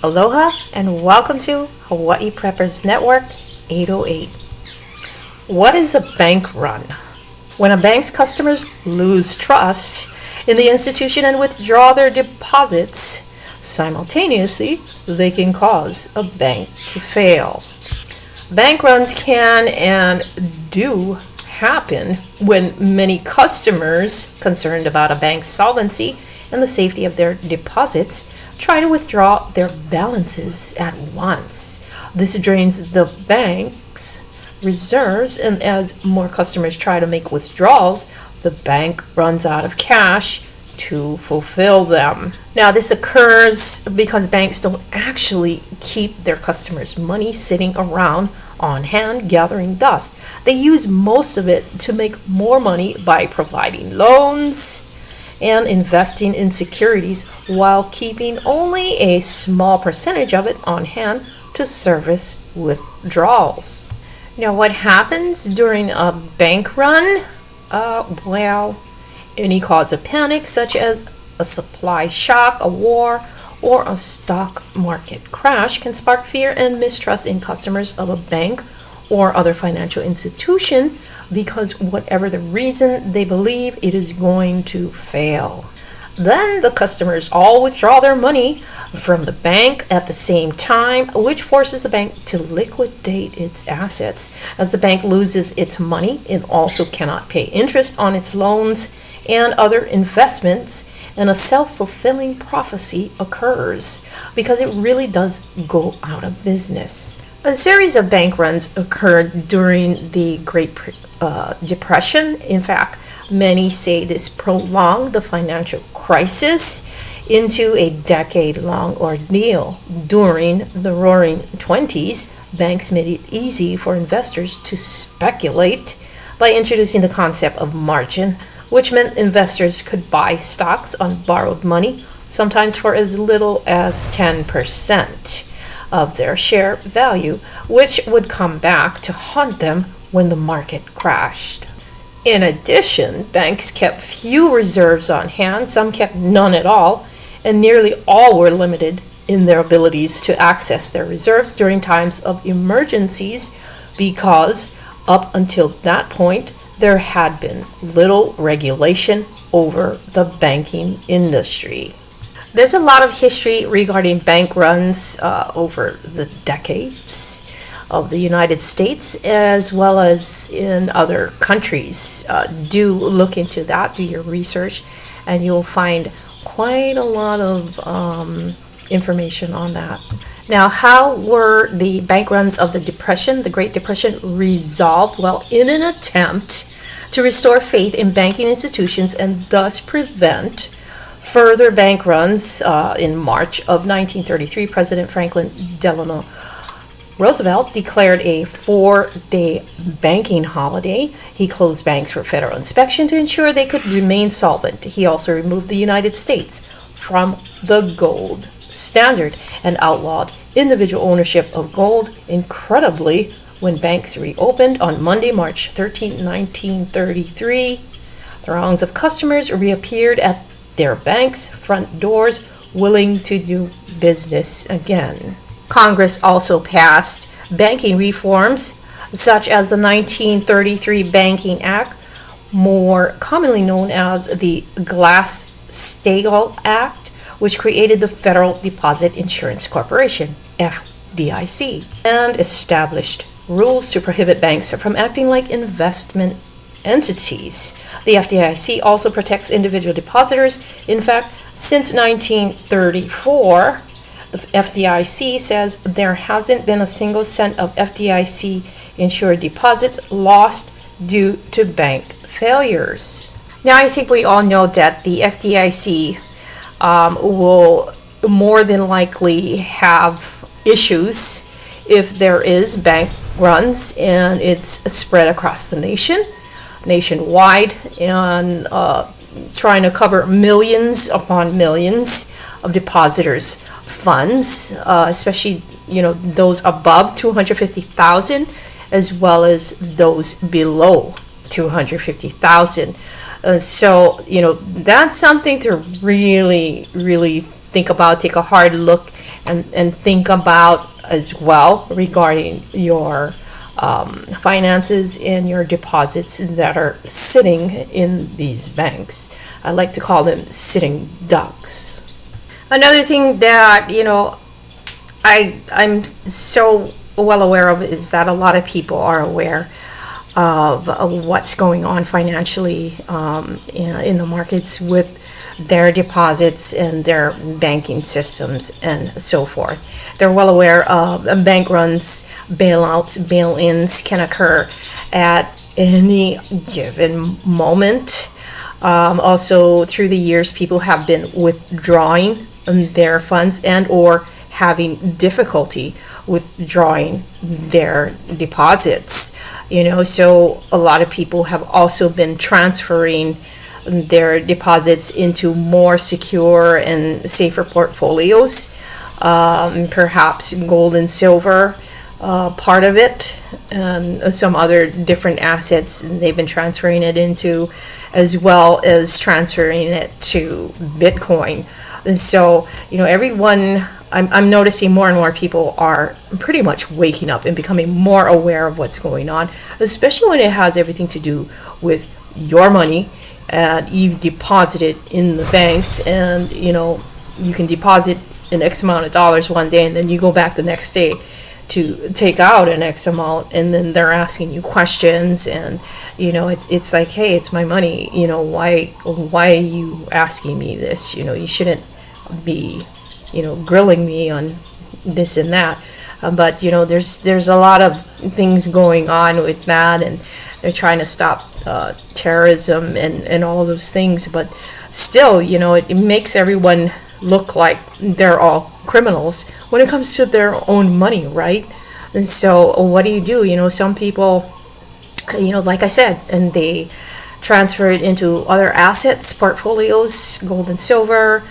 Aloha and welcome to Hawaii Preppers Network 808. What is a bank run? When a bank's customers lose trust in the institution and withdraw their deposits, simultaneously, they can cause a bank to fail. Bank runs can and do happen when many customers concerned about a bank's solvency and the safety of their deposits try to withdraw their balances at once. This drains the bank's reserves, and as more customers try to make withdrawals, the bank runs out of cash to fulfill them. Now, this occurs because banks don't actually keep their customers' money sitting around on hand gathering dust. They use most of it to make more money by providing loans and investing in securities while keeping only a small percentage of it on hand to service withdrawals. Now, what happens during a bank run? Any cause of panic, such as a supply shock, a war, or a stock market crash, can spark fear and mistrust in customers of a bank or other financial institution because whatever the reason, they believe it is going to fail. Then the customers all withdraw their money from the bank at the same time, which forces the bank to liquidate its assets. As the bank loses its money, it also cannot pay interest on its loans and other investments, and a self-fulfilling prophecy occurs because it really does go out of business. A series of bank runs occurred during the Great Depression. In fact, many say this prolonged the financial crisis into a decade-long ordeal. During the Roaring '20s, banks made it easy for investors to speculate by introducing the concept of margin, which meant investors could buy stocks on borrowed money, sometimes for as little as 10% of their share value, which would come back to haunt them when the market crashed. In addition, banks kept few reserves on hand, some kept none at all, and nearly all were limited in their abilities to access their reserves during times of emergencies because up until that point, there had been little regulation over the banking industry. There's a lot of history regarding bank runs over the decades of the United States as well as in other countries. Do look into that, do your research, and you'll find quite a lot of information on that. Now, how were the bank runs of the Great Depression, resolved? Well, in an attempt to restore faith in banking institutions and thus prevent further bank runs, in March of 1933, President Franklin Delano Roosevelt declared a 4-day banking holiday. He closed banks for federal inspection to ensure they could remain solvent. He also removed the United States from the gold standard and outlawed individual ownership of gold. Incredibly, when banks reopened on Monday, March 13, 1933, throngs of customers reappeared at their banks' front doors, willing to do business again. Congress also passed banking reforms, such as the 1933 Banking Act, more commonly known as the Glass-Steagall Act, which created the Federal Deposit Insurance Corporation, FDIC, and established rules to prohibit banks from acting like investment entities. The FDIC also protects individual depositors. In fact, since 1934, the FDIC says there hasn't been a single cent of FDIC insured deposits lost due to bank failures. Now, I think we all know that the FDIC will more than likely have issues if there is bank runs and it's spread across the nationwide, and trying to cover millions upon millions of depositors' funds, especially those above 250,000 as well as those below 250,000. So that's something to really think about. Take a hard look and think about as well regarding your finances and your deposits that are sitting in these banks. I like to call them sitting ducks. Another thing that, I'm so well aware of is that a lot of people are aware of what's going on financially in the markets with their deposits and their banking systems and so forth. They're well aware of bank runs, bailouts, bail-ins can occur at any given moment. Also, through the years, people have been withdrawing their funds and or having difficulty withdrawing their deposits. So a lot of people have also been transferring their deposits into more secure and safer portfolios, perhaps gold and silver, part of it, and some other different assets they've been transferring it into, as well as transferring it to Bitcoin. And so, everyone, I'm noticing more and more people are pretty much waking up and becoming more aware of what's going on, especially when it has everything to do with your money. And you deposit it in the banks, and you can deposit an X amount of dollars one day, and then you go back the next day to take out an X amount, and then they're asking you questions, and it's like, hey, it's my money, why are you asking me this? You shouldn't be grilling me on this and that. But there's a lot of things going on with that, and they're trying to stop terrorism and all those things. But still, it makes everyone look like they're all criminals when it comes to their own money, right? And so what do? Some people, like I said, and they transfer it into other assets, portfolios, gold and silver,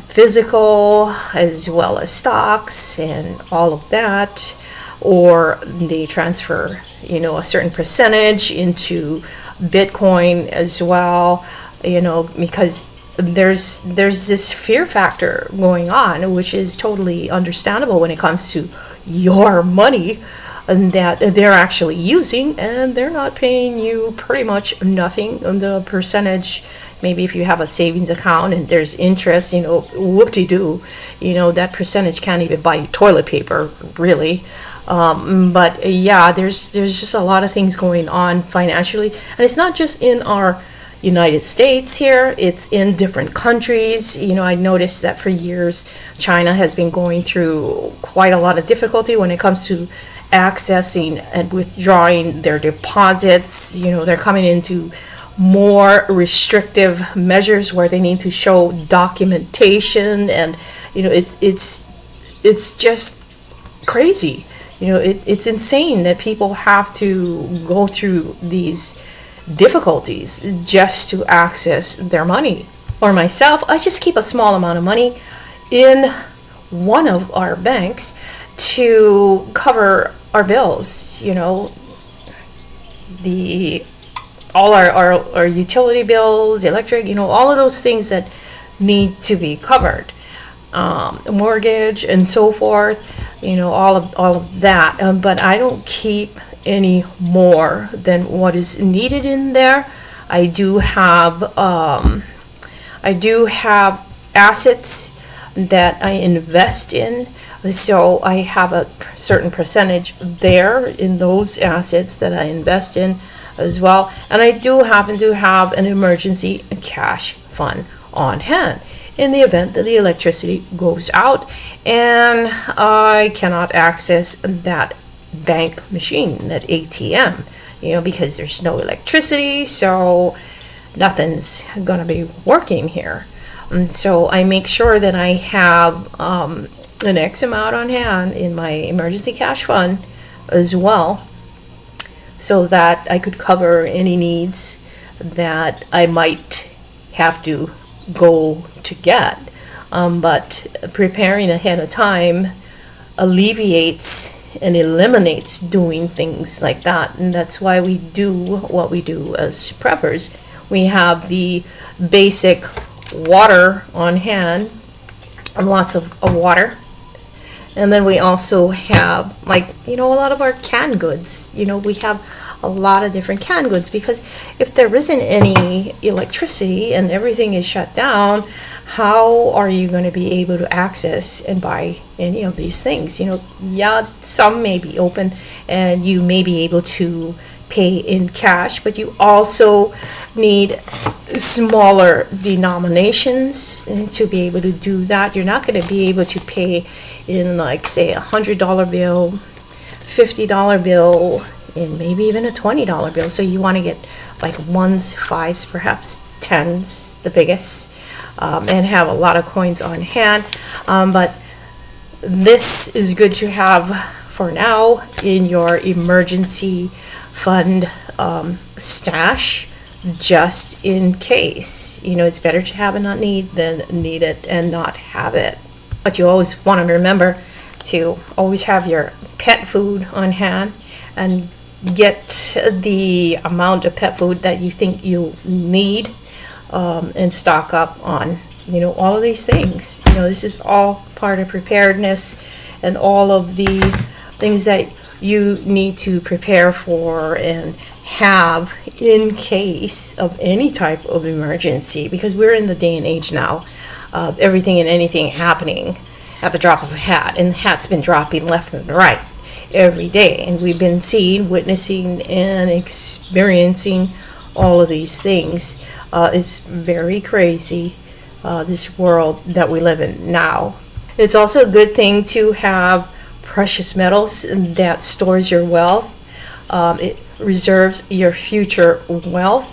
physical, as well as stocks and all of that. Or they transfer, a certain percentage into Bitcoin as well, because there's this fear factor going on, which is totally understandable when it comes to your money, and that they're actually using, and they're not paying you pretty much nothing on the percentage. Maybe if you have a savings account and there's interest, whoop-de-doo, that percentage can't even buy you toilet paper, really. But yeah, there's just a lot of things going on financially, and it's not just in our United States here, it's in different countries. I noticed that for years China has been going through quite a lot of difficulty when it comes to accessing and withdrawing their deposits. They're coming into more restrictive measures where they need to show documentation, and it's just crazy. It's insane that people have to go through these difficulties just to access their money. For myself, I just keep a small amount of money in one of our banks to cover our bills, all our utility bills, electric, all of those things that need to be covered, mortgage and so forth, all of that. But I don't keep any more than what is needed in there. I do have assets that I invest in, so I have a certain percentage there in those assets that I invest in as well. And I do happen to have an emergency cash fund on hand in the event that the electricity goes out and I cannot access that bank machine, that ATM, because there's no electricity, so nothing's gonna be working here. And so I make sure that I have an X amount on hand in my emergency cash fund as well, so that I could cover any needs that I might have to go to get. But preparing ahead of time alleviates and eliminates doing things like that. And that's why we do what we do as preppers. We have the basic water on hand, lots of water, And then we also have, like, a lot of our canned goods. We have a lot of different canned goods, because if there isn't any electricity and everything is shut down, how are you going to be able to access and buy any of these things? Yeah, some may be open and you may be able to pay in cash, but you also need smaller denominations to be able to do that. You're not going to be able to pay in, like, say, $100 bill, $50 bill, and maybe even a $20 bill. So you want to get like ones, fives, perhaps tens, the biggest, and have a lot of coins on hand. But this is good to have for now in your emergency fund stash, just in case. It's better to have and not need than need it and not have it. But you always want to remember to always have your pet food on hand, and get the amount of pet food that you think you need, and stock up on all of these things. This is all part of preparedness, and all of the things that you need to prepare for and have in case of any type of emergency, because we're in the day and age now of everything and anything happening at the drop of a hat, and the hat's been dropping left and right every day, and we've been seeing, witnessing, and experiencing all of these things. It's very crazy, this world that we live in now. It's also a good thing to have precious metals that stores your wealth. It reserves your future wealth.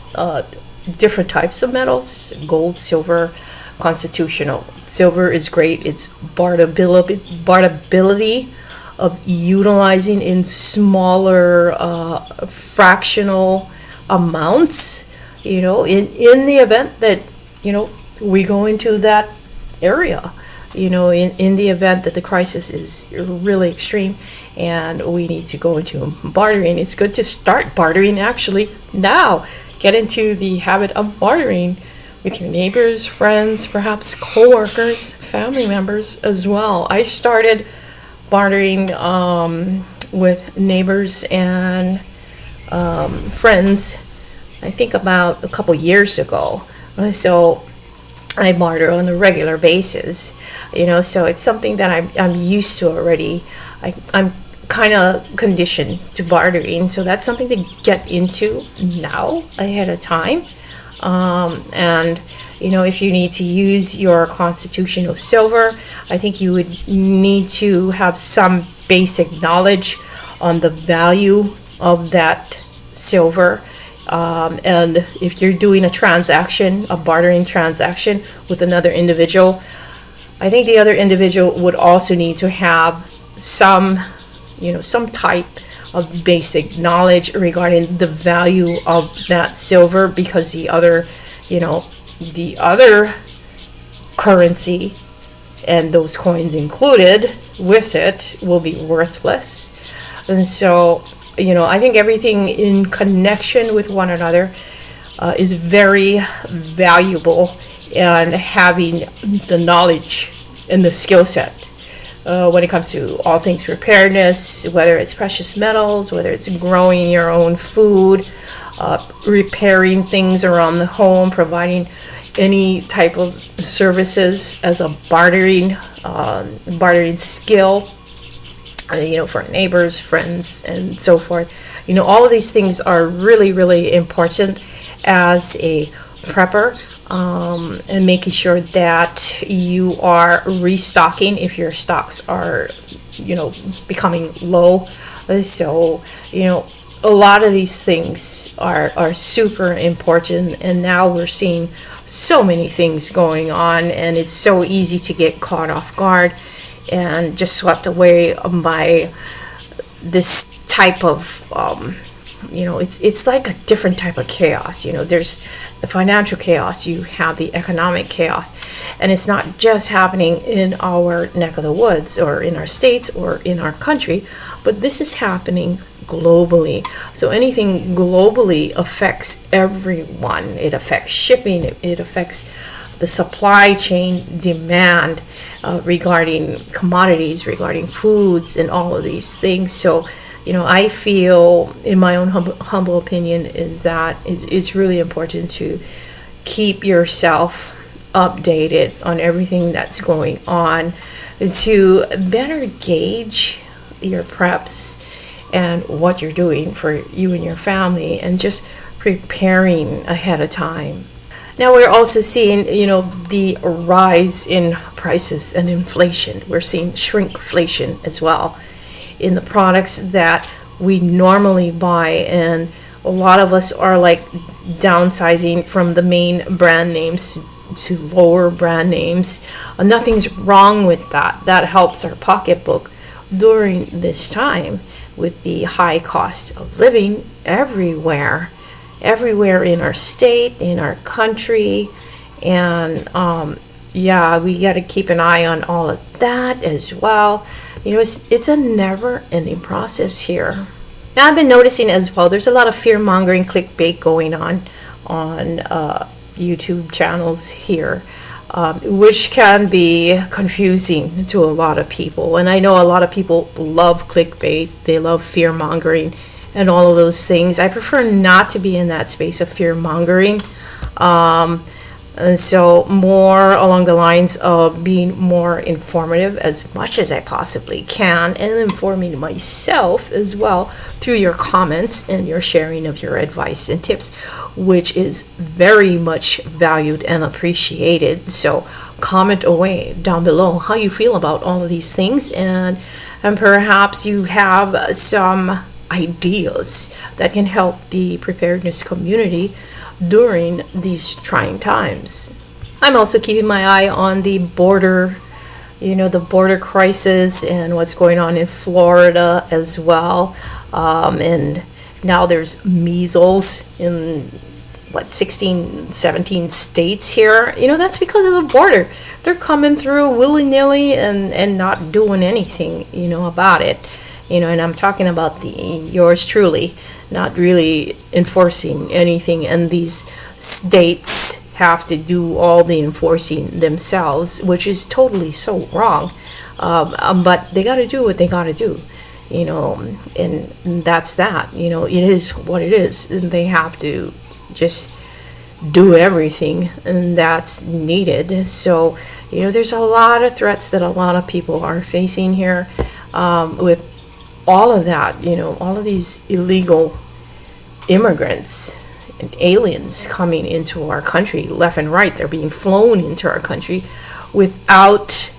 Different types of metals: gold, silver, constitutional. Silver is great. It's barterability of utilizing in smaller fractional amounts, in the event that we go into that area, in the event that the crisis is really extreme and we need to go into bartering. It's good to start bartering actually now. Get into the habit of bartering with your neighbors, friends, perhaps co-workers, family members as well. I started bartering with neighbors and friends, I think about a couple years ago. So I barter on a regular basis, so it's something that I'm used to already. I'm kind of conditioned to bartering, so that's something to get into now ahead of time. And if you need to use your constitutional silver, I think you would need to have some basic knowledge on the value of that silver. And if you're doing a bartering transaction with another individual, I think the other individual would also need to have some type of basic knowledge regarding the value of that silver, because the other currency and those coins included with it will be worthless. And so, I think everything in connection with one another is very valuable, and having the knowledge and the skill set when it comes to all things preparedness, whether it's precious metals, whether it's growing your own food, repairing things around the home, providing any type of services as a bartering skill, for neighbors, friends, and so forth. All of these things are really, really important as a prepper, and making sure that you are restocking if your stocks are, becoming low. So, a lot of these things are super important, and now we're seeing so many things going on, and it's so easy to get caught off guard and just swept away by this type of it's like a different type of chaos. There's the financial chaos, you have the economic chaos, and it's not just happening in our neck of the woods or in our states or in our country, but this is happening globally. So anything globally affects everyone. It affects shipping, it affects the supply chain demand regarding commodities, regarding foods, and all of these things. So, I feel, in my own humble opinion, is that it's really important to keep yourself updated on everything that's going on, to better gauge your preps and what you're doing for you and your family, and just preparing ahead of time. Now we're also seeing, the rise in prices and inflation. We're seeing shrinkflation as well in the products that we normally buy, and a lot of us are like downsizing from the main brand names to lower brand names. Nothing's wrong with that. That helps our pocketbook during this time with the high cost of living everywhere in our state, in our country. And we got to keep an eye on all of that as well. It's a never ending process here. Now I've been noticing as well, there's a lot of fear mongering clickbait going on YouTube channels here, which can be confusing to a lot of people. And I know a lot of people love clickbait, they love fear mongering and all of those things. I prefer not to be in that space of fear mongering. And so more along the lines of being more informative as much as I possibly can, and informing myself as well through your comments and your sharing of your advice and tips, which is very much valued and appreciated. So comment away down below how you feel about all of these things, and perhaps you have some ideas that can help the preparedness community during these trying times. I'm also keeping my eye on the border, the border crisis and what's going on in Florida as well. And now there's measles in 16, 17 states here. That's because of the border. They're coming through willy-nilly and not doing anything, about it. And I'm talking about yours truly, not really enforcing anything, and these states have to do all the enforcing themselves, which is totally so wrong. But they got to do what they got to do, and that's that. It is what it is, and they have to just do everything and that's needed. So there's a lot of threats that a lot of people are facing here, with all of that, all of these illegal immigrants and aliens coming into our country left and right. They're being flown into our country without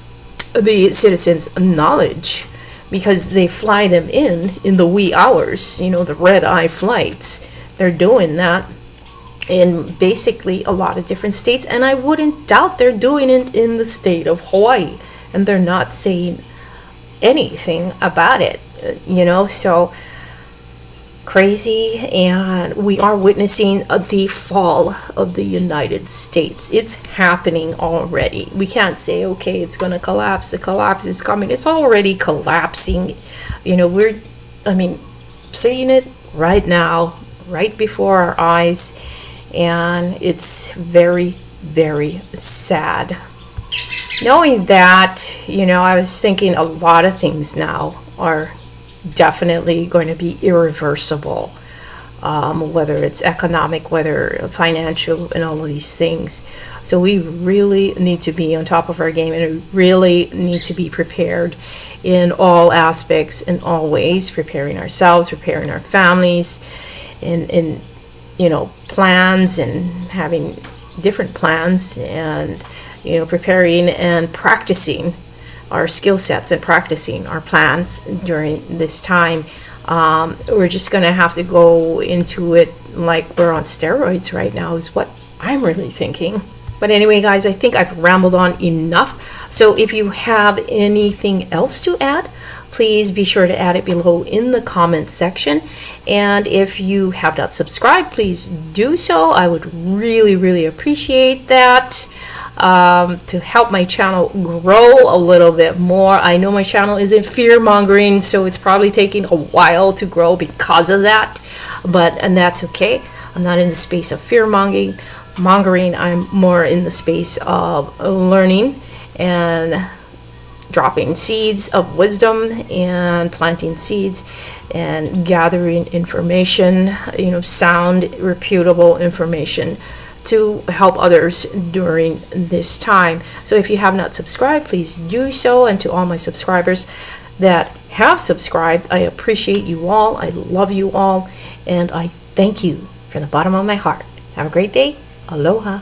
the citizens' knowledge, because they fly them in the wee hours, the red-eye flights. They're doing that in basically a lot of different states, and I wouldn't doubt they're doing it in the state of Hawaii, and they're not saying anything about it. So crazy. And we are witnessing the fall of the United States. It's happening already. We can't say, okay, it's going to collapse. The collapse is coming. It's already collapsing. We're seeing it right now, right before our eyes. And it's very, very sad. Knowing that, I was thinking a lot of things now are definitely going to be irreversible, whether it's economic, whether financial, and all of these things. So we really need to be on top of our game, and we really need to be prepared in all aspects, in all ways, preparing ourselves, preparing our families, in plans, and having different plans, and preparing and practicing our skill sets and practicing our plans during this time. We're just going to have to go into it like we're on steroids right now, is what I'm really thinking. But anyway, guys, I think I've rambled on enough. So if you have anything else to add, please be sure to add it below in the comment section. And if you have not subscribed, please do so. I would really, really appreciate that. To help my channel grow a little bit more. I know my channel isn't fear mongering, so it's probably taking a while to grow because of that, and that's okay. I'm not in the space of fear mongering, mongering, I'm more in the space of learning and dropping seeds of wisdom and planting seeds and gathering information, sound, reputable information to help others during this time. So if you have not subscribed, please do so. And to all my subscribers that have subscribed, I appreciate you all. I love you all. And I thank you from the bottom of my heart. Have a great day. Aloha.